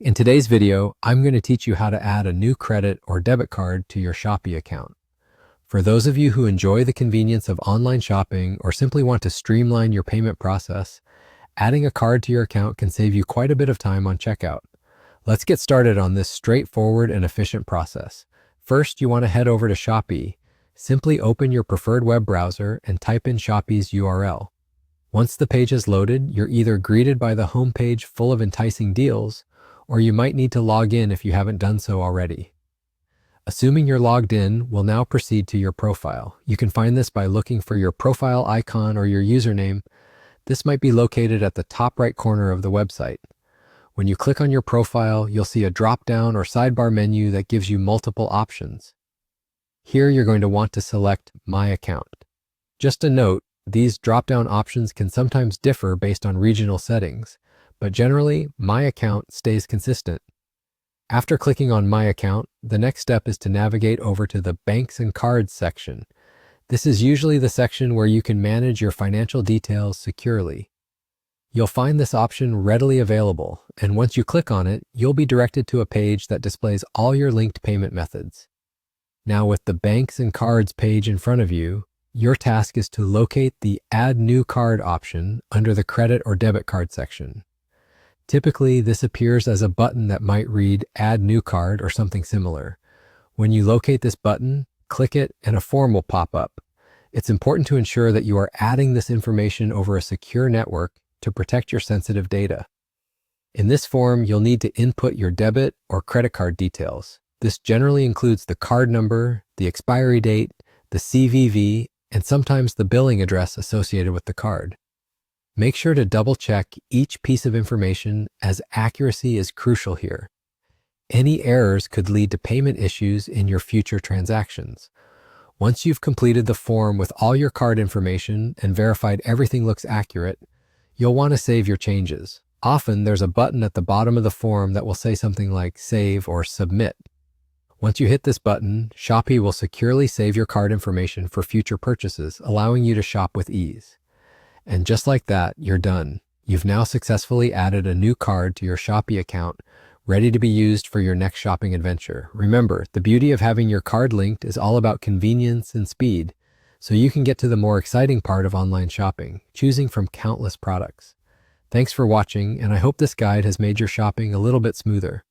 In today's video, I'm going to teach you how to add a new credit or debit card to your Shopee account. For those of you who enjoy the convenience of online shopping or simply want to streamline your payment process, adding a card to your account can save you quite a bit of time on checkout. Let's get started on this straightforward and efficient process. First, you want to head over to Shopee. Simply open your preferred web browser and type in Shopee's URL. Once the page is loaded, you're either greeted by the home page full of enticing deals, or you might need to log in if you haven't done so already. Assuming you're logged in, we'll now proceed to your profile. You can find this by looking for your profile icon or your username. This might be located at the top right corner of the website. When you click on your profile, you'll see a drop-down or sidebar menu that gives you multiple options. Here you're going to want to select My Account. Just a note, these drop-down options can sometimes differ based on regional settings, but generally, My Account stays consistent. After clicking on My Account, the next step is to navigate over to the Banks and Cards section. This is usually the section where you can manage your financial details securely. You'll find this option readily available, and once you click on it, you'll be directed to a page that displays all your linked payment methods. Now, with the Banks and Cards page in front of you, your task is to locate the Add New Card option under the Credit or Debit Card section. Typically, this appears as a button that might read Add New Card or something similar. When you locate this button, click it and a form will pop up. It's important to ensure that you are adding this information over a secure network to protect your sensitive data. In this form, you'll need to input your debit or credit card details. This generally includes the card number, the expiry date, the CVV, and sometimes the billing address associated with the card. Make sure to double-check each piece of information, as accuracy is crucial here. Any errors could lead to payment issues in your future transactions. Once you've completed the form with all your card information and verified everything looks accurate, you'll want to save your changes. Often, there's a button at the bottom of the form that will say something like Save or Submit. Once you hit this button, Shopee will securely save your card information for future purchases, allowing you to shop with ease. And just like that, you're done. You've now successfully added a new card to your Shopee account, ready to be used for your next shopping adventure. Remember, the beauty of having your card linked is all about convenience and speed, so you can get to the more exciting part of online shopping, choosing from countless products. Thanks for watching, and I hope this guide has made your shopping a little bit smoother.